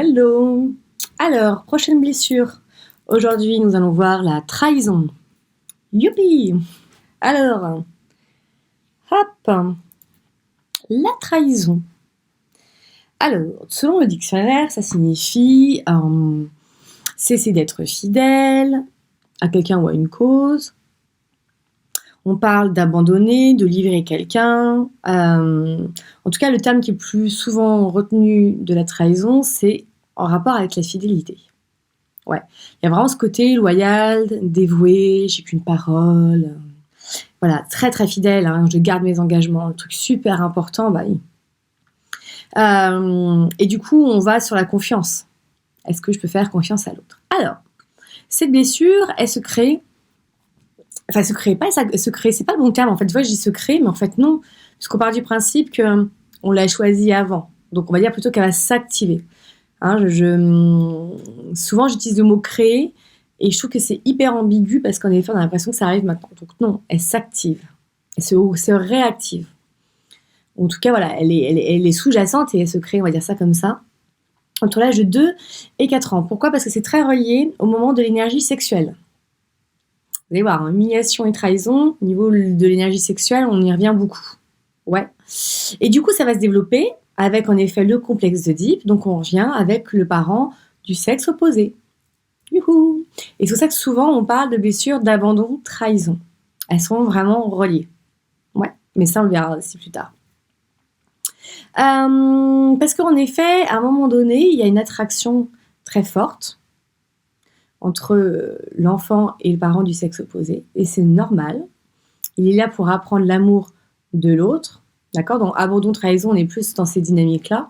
Hello! Alors, prochaine blessure. Aujourd'hui, nous allons voir la trahison. Youpi! Alors, hop! La trahison. Alors, selon le dictionnaire, ça signifie cesser d'être fidèle à quelqu'un ou à une cause. On parle d'abandonner, de livrer quelqu'un. En tout cas, le terme qui est plus souvent retenu de la trahison, c'est en rapport avec la fidélité. Ouais, il y a vraiment ce côté loyal, dévoué, j'ai qu'une parole. Voilà, très très fidèle, hein, je garde mes engagements, un truc super important. Et du coup, on va sur la confiance. Est-ce que je peux faire confiance à l'autre? Alors, cette blessure, elle se crée. Enfin, se crée pas, se crée, c'est pas le bon terme. En fait, tu vois, je dis se crée, mais en fait, non. Parce qu'on part du principe qu'on l'a choisi avant. Donc, on va dire plutôt qu'elle va s'activer. Hein, souvent, j'utilise le mot créer et je trouve que c'est hyper ambigu parce qu'en effet, on a l'impression que ça arrive maintenant. Donc, non, elle s'active. Elle se réactive. En tout cas, voilà, elle est sous-jacente et elle se crée, on va dire ça comme ça, entre l'âge de 2 et 4 ans. Pourquoi? Parce que c'est très relié au moment de l'énergie sexuelle. Vous allez voir, humiliation et trahison, au niveau de l'énergie sexuelle, on y revient beaucoup. Ouais. Et du coup, ça va se développer avec en effet le complexe d'Oedipe. Donc, on revient avec le parent du sexe opposé. Youhou! Et c'est pour ça que souvent, on parle de blessures d'abandon, trahison. Elles sont vraiment reliées. Ouais, mais ça, on le verra aussi plus tard. Parce qu'en effet, à un moment donné, il y a une attraction très forte entre l'enfant et le parent du sexe opposé, et c'est normal. Il est là pour apprendre l'amour de l'autre, d'accord? Dans abandon, trahison, on est plus dans ces dynamiques-là.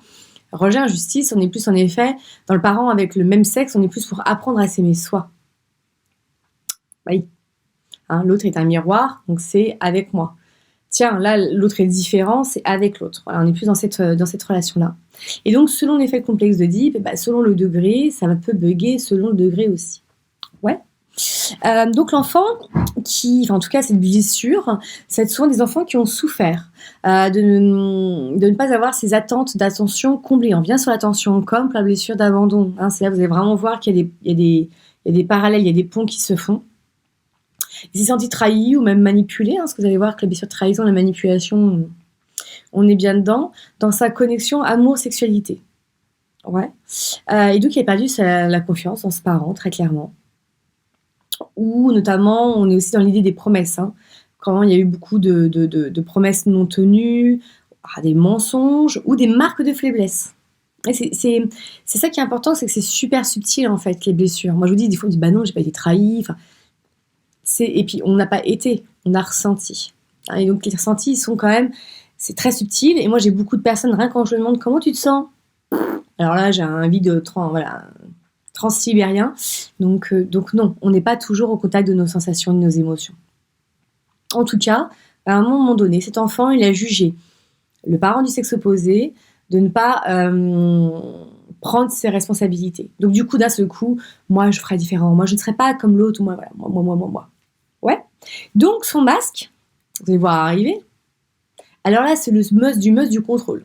Rejet, injustice, on est plus en effet dans le parent avec le même sexe, on est plus pour apprendre à s'aimer soi. Oui. Hein, l'autre est un miroir, donc c'est avec moi. Tiens, là, l'autre est différent, c'est avec l'autre. Voilà, on est plus dans cette relation-là. Et donc, selon l'effet complexe d'Oedipe, selon le degré, ça peut bugger selon le degré aussi. Ouais. Donc, l'enfant en tout cas, cette blessure, c'est souvent des enfants qui ont souffert de ne pas avoir ces attentes d'attention comblées. On vient sur l'attention comme pour la blessure d'abandon. Hein, c'est là que vous allez vraiment voir qu'il y a des parallèles, il y a des ponts qui se font. Il s'est senti trahi ou même manipulé, parce que vous allez voir que la blessure de trahison, la manipulation, on est bien dedans, dans sa connexion amour-sexualité. Ouais. Et donc, il a perdu la confiance en ce parent, très clairement. Ou notamment, on est aussi dans l'idée des promesses. Hein. Quand il y a eu beaucoup de promesses non tenues, des mensonges ou des marques de faiblesse. Et c'est ça qui est important, c'est que c'est super subtil, en fait, les blessures. Moi, je vous dis, des fois, on dit, non, j'ai pas été trahi, et puis on n'a pas été, on a ressenti. Et donc les ressentis, ils sont quand même, c'est très subtil. Et moi j'ai beaucoup de personnes, rien quand je me demande comment tu te sens. Alors là j'ai un vide transsibérien. Donc non, on n'est pas toujours au contact de nos sensations, de nos émotions. En tout cas, à un moment donné, cet enfant, il a jugé le parent du sexe opposé de ne pas prendre ses responsabilités. Donc du coup, d'un seul coup, moi je ferai différent, moi je ne serai pas comme l'autre, moi. Ouais. Donc, son masque, vous allez voir arriver. Alors là, c'est le must du contrôle.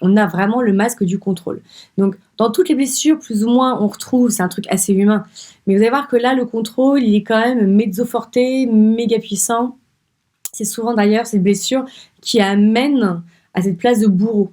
On a vraiment le masque du contrôle. Donc, dans toutes les blessures, plus ou moins, on retrouve, c'est un truc assez humain. Mais vous allez voir que là, le contrôle, il est quand même mezzo forte, méga puissant. C'est souvent d'ailleurs cette blessure qui amène à cette place de bourreau.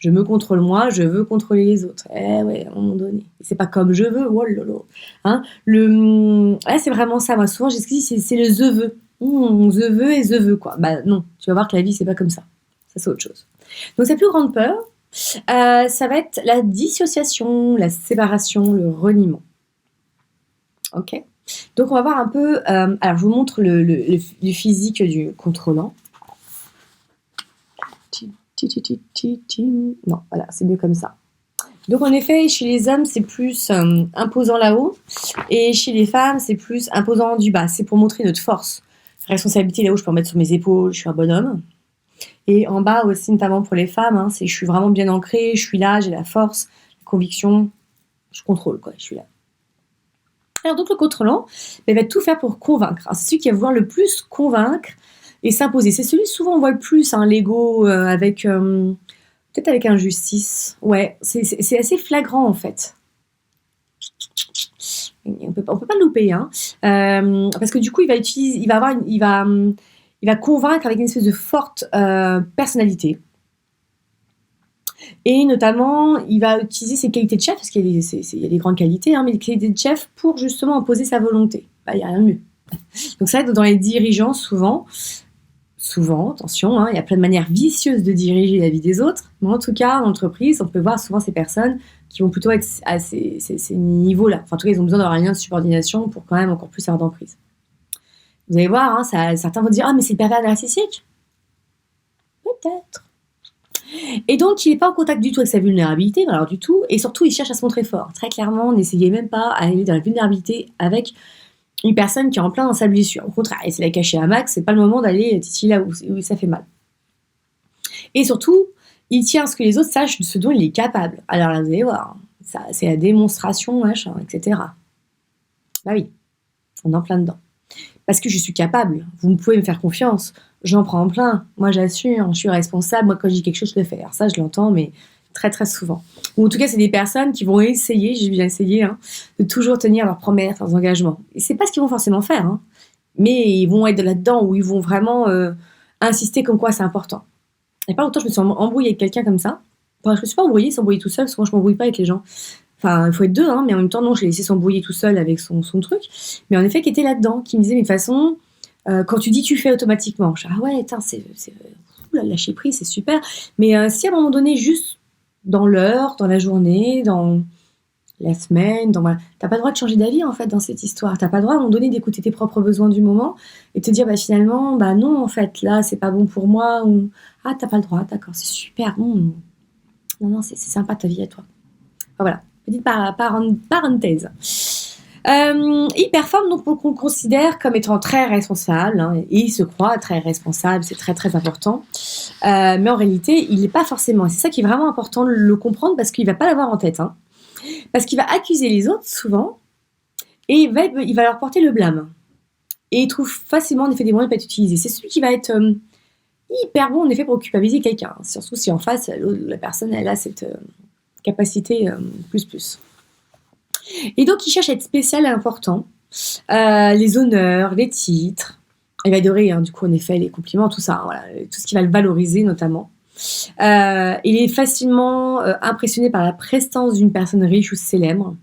Je me contrôle moi, je veux contrôler les autres. Ouais, à un moment donné. C'est pas comme je veux, oh lolo. Hein, c'est vraiment ça. Moi, souvent, j'explique, c'est le je veux. Je veux et je veux, quoi. Non, tu vas voir que la vie, c'est pas comme ça. Ça, c'est autre chose. Donc, sa plus grande peur, ça va être la dissociation, la séparation, le reniement. Ok. Donc, on va voir un peu. Alors, je vous montre le physique du contrôlant. Non, voilà, c'est mieux comme ça. Donc en effet, chez les hommes, c'est plus imposant là-haut, et chez les femmes, c'est plus imposant du bas. C'est pour montrer notre force. Responsabilité là-haut, je peux en mettre sur mes épaules, je suis un bonhomme. Et en bas aussi, notamment pour les femmes, c'est je suis vraiment bien ancrée, je suis là, j'ai la force, la conviction, je contrôle, quoi, je suis là. Alors donc le contrôlant, il va tout faire pour convaincre. Alors, c'est celui qui va vouloir le plus convaincre et s'imposer. C'est celui souvent on voit le plus, l'ego avec Peut-être avec injustice. Ouais, c'est assez flagrant en fait. On peut pas le louper, hein. Parce que du coup, il va convaincre avec une espèce de forte personnalité. Et notamment, il va utiliser ses qualités de chef, parce qu'il y a des grandes qualités, hein, mais les qualités de chef pour justement imposer sa volonté. Bah, il n'y a rien de mieux. Donc ça, dans les dirigeants, souvent, attention, hein, il y a plein de manières vicieuses de diriger la vie des autres, mais en tout cas, en entreprise, on peut voir souvent ces personnes qui vont plutôt être à ces niveaux-là. Enfin, en tout cas, ils ont besoin d'avoir un lien de subordination pour quand même encore plus avoir d'emprise. Vous allez voir, hein, certains vont dire « Ah, mais c'est le pervers narcissique !» Peut-être. Et donc, il n'est pas en contact du tout avec sa vulnérabilité, alors du tout, et surtout, il cherche à se montrer fort. Très clairement, n'essayez même pas à aller dans la vulnérabilité avec une personne qui est en plein dans sa blessure. Au contraire, essayez de la cacher à max, c'est pas le moment d'aller titiller là où ça fait mal. Et surtout, il tient à ce que les autres sachent de ce dont il est capable. Alors là, vous allez voir, ça, c'est la démonstration, machin, etc. Bah oui, on est en plein dedans. Parce que je suis capable, vous pouvez me faire confiance, j'en prends en plein, moi j'assure, je suis responsable, moi quand je dis quelque chose, je le fais. Alors ça, je l'entends, mais très très souvent. Ou en tout cas, c'est des personnes qui vont essayer, j'ai bien essayé, hein, de toujours tenir leurs promesses, leurs engagements. Et c'est pas ce qu'ils vont forcément faire, hein, mais ils vont être là-dedans, où ils vont vraiment insister comme quoi c'est important. Il n'y a pas longtemps, je me suis embrouillée avec quelqu'un comme ça. Enfin, je me suis pas embrouillée, s'embrouiller tout seul, parce que moi je m'embrouille pas avec les gens. Enfin, il faut être deux, hein, mais en même temps, non, je l'ai laissé s'embrouiller tout seul avec son truc. Mais en effet, qui était là-dedans, qui me disait, mais de toute façon, quand tu dis, tu fais automatiquement. Je dis, ah ouais, c'est lâcher prise, c'est super. Mais si à un moment donné, juste dans l'heure, dans la journée, dans la semaine, t'as pas le droit de changer d'avis, en fait, dans cette histoire. T'as pas le droit, à un moment donné, d'écouter tes propres besoins du moment et te dire, bah finalement, bah non, en fait, là, c'est pas bon pour moi. Ou, ah, t'as pas le droit, d'accord, c'est super. Non, c'est sympa ta vie à toi. Enfin, voilà. Petite parenthèse. Il performe donc qu'on considère comme étant très responsable, hein, et il se croit très responsable, c'est très très important. Mais en réalité, il n'est pas forcément. Et c'est ça qui est vraiment important de le comprendre parce qu'il ne va pas l'avoir en tête. Hein. Parce qu'il va accuser les autres souvent et il va leur porter le blâme. Et il trouve facilement en effet des moyens de ne pas être utilisé. C'est celui qui va être hyper bon en effet pour culpabiliser quelqu'un. Surtout si en face, la personne elle a cette capacité plus. Et donc, il cherche à être spécial et important. Les honneurs, les titres. Il va adorer, hein, du coup, en effet, les compliments, tout ça. Hein, voilà, tout ce qui va le valoriser, notamment. Il est facilement impressionné par la prestance d'une personne riche ou célèbre.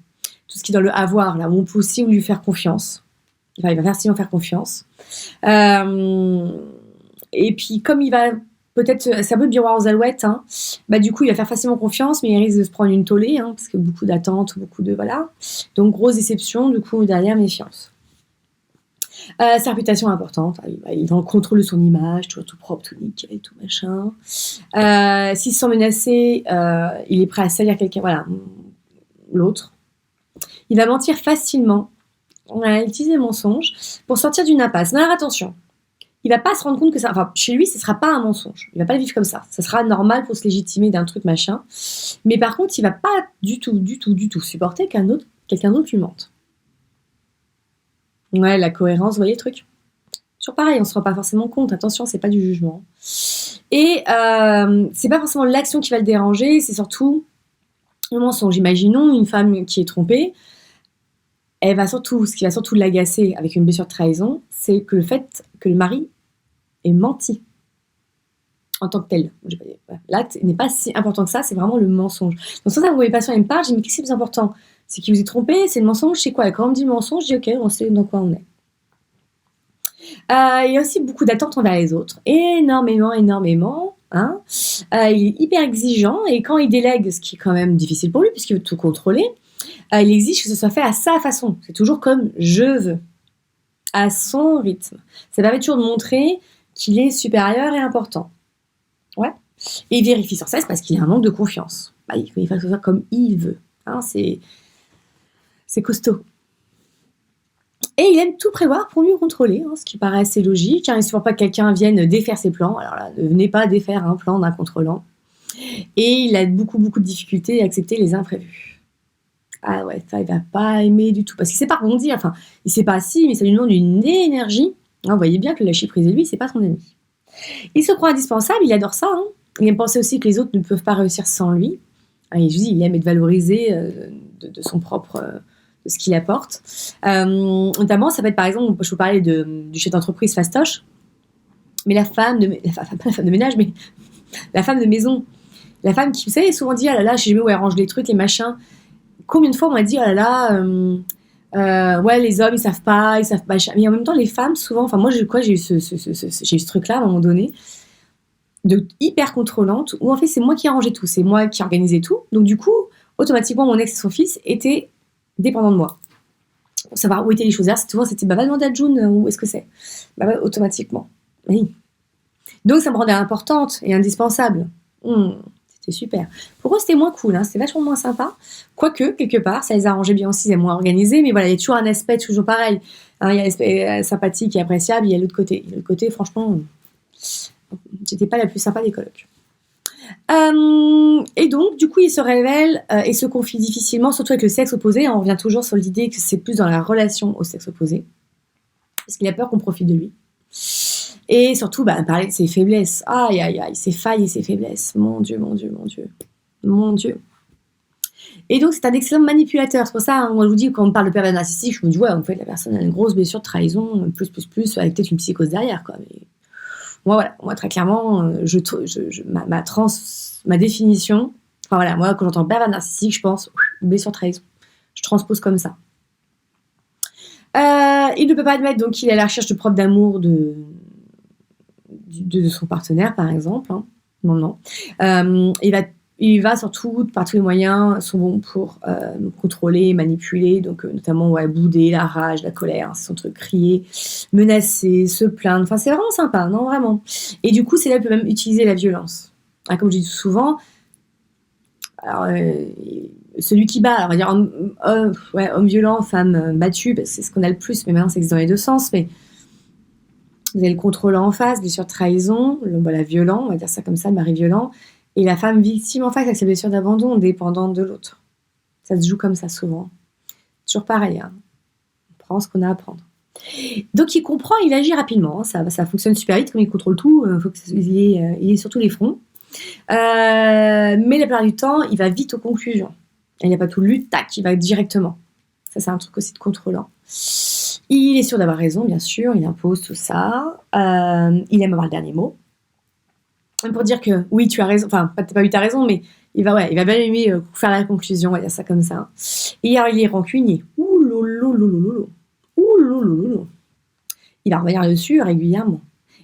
Tout ce qui est dans le avoir, là, où on peut aussi lui faire confiance. Enfin, il va facilement faire confiance. Et puis, comme il va... Peut-être, c'est un peu le miroir aux alouettes, hein. Bah, du coup, il va faire facilement confiance, mais il risque de se prendre une tollée, hein, parce que beaucoup d'attentes, beaucoup de... Voilà. Donc, grosse déception, du coup, derrière, méfiance. Sa réputation est importante. Il est dans le contrôle de son image, toujours tout propre, tout nickel, tout machin. S'il se sent menacé, il est prêt à salir quelqu'un, voilà, l'autre. Il va mentir facilement. On va utiliser le mensonge pour sortir d'une impasse. Mais alors, attention. Il va pas se rendre compte que ça... Enfin, chez lui, ce sera pas un mensonge. Il va pas le vivre comme ça. Ça sera normal pour se légitimer d'un truc machin. Mais par contre, il va pas du tout supporter quelqu'un d'autre lui mente. Ouais, la cohérence, vous voyez le truc ? Toujours pareil, on se rend pas forcément compte. Attention, c'est pas du jugement. Et c'est pas forcément l'action qui va le déranger, c'est surtout le mensonge. Imaginons une femme qui est trompée. Ce qui va surtout l'agacer avec une blessure de trahison, c'est que le fait que le mari ait menti en tant que tel. L'acte n'est pas si important que ça, c'est vraiment le mensonge. Donc ça, vous voyez pas sur une page, je dis mais qu'est-ce qui est plus important ? C'est qu'il vous est trompé, c'est le mensonge, c'est quoi ? Et quand on me dit le mensonge, je dis ok, on sait dans quoi on est. Il y a aussi beaucoup d'attentes envers les autres, énormément. Hein. Il est hyper exigeant et quand il délègue, ce qui est quand même difficile pour lui puisqu'il veut tout contrôler, il exige que ce soit fait à sa façon. C'est toujours comme je veux, à son rythme. Ça permet toujours de montrer qu'il est supérieur et important. Ouais. Et il vérifie sans cesse parce qu'il a un manque de confiance. Il faut que ce soit comme il veut. Hein, c'est costaud. Et il aime tout prévoir pour mieux contrôler, hein, ce qui paraît assez logique. Hein, il ne supporte pas que quelqu'un vienne défaire ses plans. Alors là, ne venez pas défaire un plan d'un contrôlant. Et il a beaucoup de difficultés à accepter les imprévus. Ah ouais, ça, il va pas aimer du tout. Parce qu'il sait pas rebondir. Enfin, il sait pas si, mais ça lui demande une énergie. Hein, vous voyez bien que le lâcher prise, lui, c'est pas son ami. Il se croit indispensable, il adore ça. Hein. Il aime penser aussi que les autres ne peuvent pas réussir sans lui. Ah, et je dis, il aime être valorisé de son propre, de ce qu'il apporte. Notamment, ça peut être par exemple, je peux parler du chef d'entreprise fastoche, mais la femme de, pas la femme de ménage, mais la femme de maison. La femme qui, vous savez, souvent dit, ah là là, je sais jamais où elle range les trucs, les machins. Combien de fois on m'a dit, oh là là, ouais, les hommes, ils savent pas. Mais en même temps, les femmes, souvent, enfin, moi, j'ai eu j'ai eu ce truc-là à un moment donné, de hyper contrôlante, où en fait, c'est moi qui arrangeais tout, c'est moi qui organisais tout. Donc, du coup, automatiquement, mon ex et son fils étaient dépendants de moi. Pour savoir où étaient les choses. C'était, bah, va demander à June où est-ce que c'est. Bah, ouais, automatiquement. Oui. Donc, ça me rendait importante et indispensable. C'était super. Pour eux, c'était moins cool, hein, c'était vachement moins sympa. Quoique, quelque part, ça les arrangeait bien aussi, ils étaient moins organisés, mais voilà, il y a toujours un aspect toujours pareil. Hein, il y a l'aspect sympathique et appréciable, il y a l'autre côté. L'autre côté, franchement, j'étais pas la plus sympa des colocs. Et donc, du coup, il se révèle et se confie difficilement, surtout avec le sexe opposé. On revient toujours sur l'idée que c'est plus dans la relation au sexe opposé, parce qu'il a peur qu'on profite de lui. Et surtout, parler de ses faiblesses. Aïe, aïe, aïe, ses failles et ses faiblesses. Mon Dieu, mon Dieu, mon Dieu. Mon Dieu. Et donc, c'est un excellent manipulateur. C'est pour ça, moi, je vous dis, quand on parle de pervers narcissique, je me dis, ouais, en fait, la personne a une grosse blessure de trahison, plus, avec peut-être une psychose derrière, quoi. Mais moi, très clairement, ma définition, enfin voilà, moi, quand j'entends pervers narcissique, je pense, blessure de trahison. Je transpose comme ça. Il ne peut pas admettre donc qu'il est à la recherche de preuves d'amour de son partenaire, par exemple. Hein. Non. Il va surtout, par tous les moyens, sont bons pour contrôler, manipuler, donc notamment bouder, la rage, la colère, c'est son truc, crier, menacer, se plaindre. Enfin, c'est vraiment sympa, non, vraiment. Et du coup, c'est là qu'il peut même utiliser la violence. Ah, comme je dis souvent, alors, celui qui bat, alors on va dire homme violent, femme battue, c'est ce qu'on a le plus, mais maintenant c'est dans les deux sens, mais vous avez le contrôlant en face, blessure de trahison, l'homme violent, on va dire ça comme ça, le mari violent, et la femme victime en face avec ses blessures d'abandon, dépendante de l'autre. Ça se joue comme ça souvent. Toujours pareil, hein. On prend ce qu'on a à prendre. Donc il comprend, il agit rapidement, hein. Ça fonctionne super vite, comme il contrôle tout, il est sur tous les fronts. Mais la plupart du temps, il va vite aux conclusions. Il n'y a pas tout lu, tac, il va directement. Ça, c'est un truc aussi de contrôlant. Il est sûr d'avoir raison, bien sûr, il impose tout ça. Il aime avoir le dernier mot. Pour dire que oui, tu as raison, enfin, t'as pas eu ta raison, mais il va bien aimer faire la conclusion, on va dire ça comme ça. Et alors, il est rancunier. Il va revenir dessus régulièrement.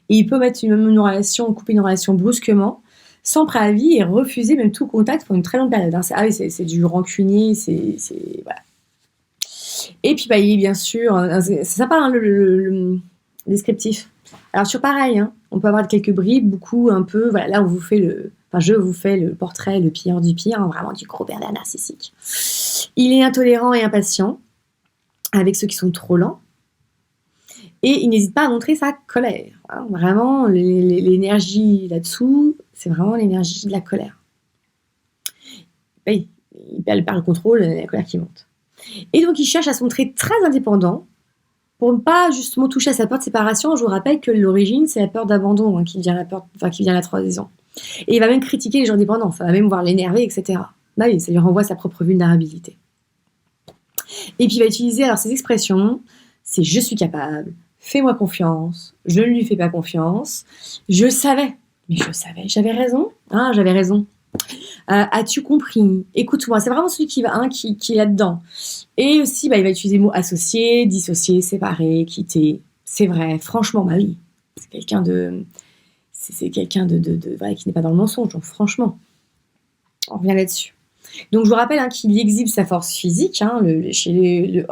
Et il peut couper une relation brusquement, sans préavis, et refuser même tout contact pour une très longue période. Hein. C'est du rancunier, voilà. Et puis, il est bien sûr, c'est sympa, hein, le descriptif. Alors, toujours pareil, hein, on peut avoir quelques bribes, beaucoup, un peu, voilà, là, je vous fais le portrait, le pire du pire, hein, vraiment du gros pervers narcissique. Il est intolérant et impatient avec ceux qui sont trop lents. Et il n'hésite pas à montrer sa colère. Hein. Vraiment, l'énergie là-dessous, c'est vraiment l'énergie de la colère. Il perd le contrôle, la colère qui monte. Et donc, il cherche à se montrer très indépendant pour ne pas justement toucher à sa peur de séparation. Je vous rappelle que l'origine, c'est la peur d'abandon, hein, qui vient la trahison. Et il va même critiquer les gens dépendants, ça va même voir l'énerver, etc. Bah oui, ça lui renvoie sa propre vulnérabilité. Et puis, il va utiliser alors ces expressions, c'est « je suis capable », « fais-moi confiance »,« je ne lui fais pas confiance »,« je savais », mais je savais, j'avais raison, hein, j'avais raison. As-tu compris? Écoute-moi, c'est vraiment celui qui est là-dedans. Et aussi, il va utiliser le mot associer, dissocier, séparer, quitter. C'est vrai, franchement, oui. C'est quelqu'un de qui n'est pas dans le mensonge, donc franchement, on revient là-dessus. Donc je vous rappelle qu'il exhibe sa force physique. Hein, chez les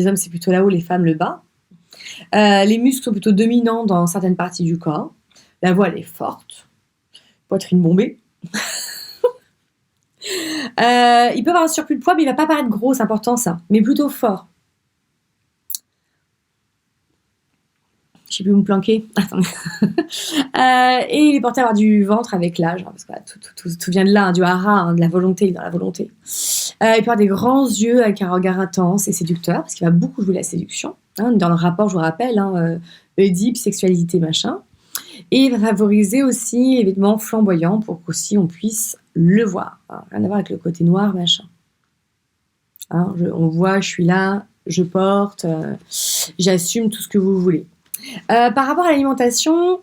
hommes, c'est plutôt là-haut, les femmes le bas. Les muscles sont plutôt dominants dans certaines parties du corps. La voix, elle est forte. Poitrine bombée. Il peut avoir un surplus de poids, mais il va pas paraître gros, c'est important ça, mais plutôt fort. Je sais plus où me planquer. Attends. Et il est porté à avoir du ventre avec l'âge, hein, parce que tout vient de là, hein, du hara, hein, de la volonté, dans la volonté. Il peut avoir des grands yeux avec un regard intense et séducteur, parce qu'il va beaucoup jouer la séduction. Hein, dans le rapport, je vous rappelle, Oedipe, sexualité, machin. Et il va favoriser aussi les vêtements flamboyants pour qu'aussi on puisse le voir. Alors, rien à voir avec le côté noir, machin. Hein, on voit, je suis là, je porte, j'assume tout ce que vous voulez. Par rapport à l'alimentation,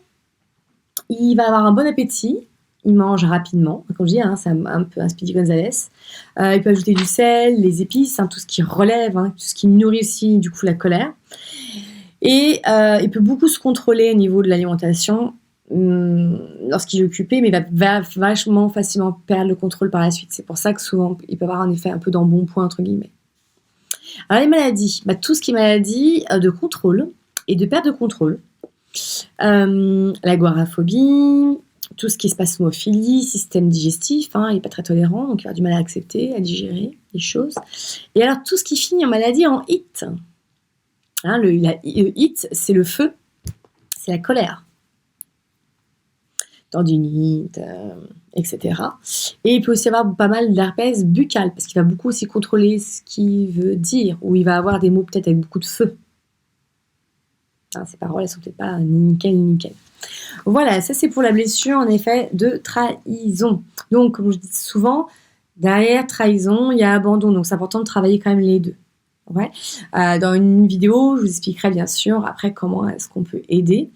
il va avoir un bon appétit, il mange rapidement, comme je dis, hein, c'est un peu un Speedy Gonzales. Il peut ajouter du sel, les épices, hein, tout ce qui relève, hein, tout ce qui nourrit aussi du coup la colère. Et il peut beaucoup se contrôler au niveau de l'alimentation lorsqu'il est occupé, mais il va vachement facilement perdre le contrôle par la suite. C'est pour ça que souvent, il peut avoir un effet un peu d'embonpoint, entre guillemets. Alors les maladies, tout ce qui est maladie de contrôle et de perte de contrôle. L'agoraphobie, tout ce qui est spasmophilie, système digestif, hein, il n'est pas très tolérant, donc il va avoir du mal à accepter, à digérer les choses. Et alors tout ce qui finit en maladie en IT. Hein, le IT, c'est le feu, c'est la colère. Tendinite, etc. Et il peut aussi avoir pas mal d'herpès buccal, parce qu'il va beaucoup aussi contrôler ce qu'il veut dire, ou il va avoir des mots peut-être avec beaucoup de feu. Hein, ces paroles, elles sont peut-être pas nickel. Voilà, ça c'est pour la blessure, en effet, de trahison. Donc, comme je dis souvent, derrière trahison, il y a abandon, donc c'est important de travailler quand même les deux. Ouais. Dans une vidéo, je vous expliquerai bien sûr après comment est-ce qu'on peut aider.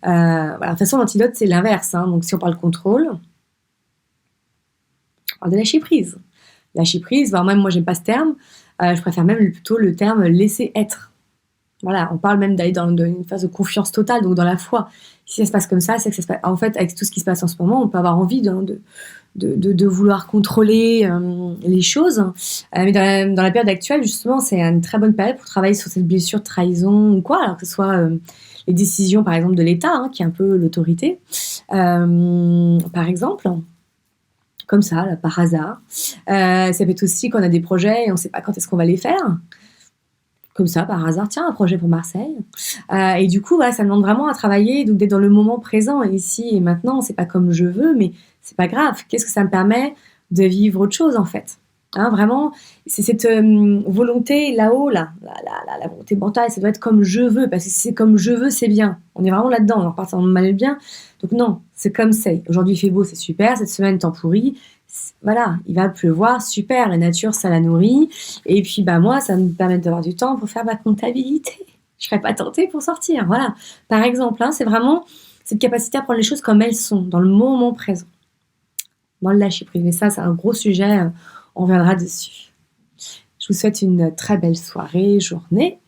Voilà. De toute façon, l'antidote, c'est l'inverse. Hein. Donc, si on parle contrôle, on parle de lâcher prise. Lâcher prise, voire même, moi, j'aime pas ce terme. Je préfère même plutôt le terme laisser être. Voilà, on parle même d'aller dans une phase de confiance totale, donc dans la foi. Si ça se passe comme ça, c'est que ça se passe. En fait, avec tout ce qui se passe en ce moment, on peut avoir envie de vouloir contrôler les choses. Mais dans la période actuelle, justement, c'est une très bonne période pour travailler sur cette blessure de trahison ou quoi, alors que ce soit les décisions, par exemple, de l'État, hein, qui est un peu l'autorité, par exemple. Comme ça, là, par hasard. Ça peut être aussi qu'on a des projets et on ne sait pas quand est-ce qu'on va les faire. Comme ça, par hasard, tiens, un projet pour Marseille. Et du coup, ça demande vraiment à travailler, donc d'être dans le moment présent, ici et maintenant. C'est pas comme je veux, mais c'est pas grave. Qu'est-ce que ça me permet de vivre autre chose, en fait? Hein, vraiment, c'est cette volonté là-haut, la volonté mentale, ça doit être comme je veux, parce que si c'est comme je veux, c'est bien. On est vraiment là-dedans, on repart en mal et bien. Donc non, c'est comme c'est. Aujourd'hui, il fait beau, c'est super. Cette semaine, temps pourri. Voilà, il va pleuvoir, super, la nature, ça la nourrit. Et puis, moi, ça me permet d'avoir du temps pour faire ma comptabilité. Je serais pas tentée pour sortir, voilà. Par exemple, hein, c'est vraiment cette capacité à prendre les choses comme elles sont, dans le moment présent. Dans le lâcher prise. Mais ça, c'est un gros sujet, on reviendra dessus. Je vous souhaite une très belle soirée, journée.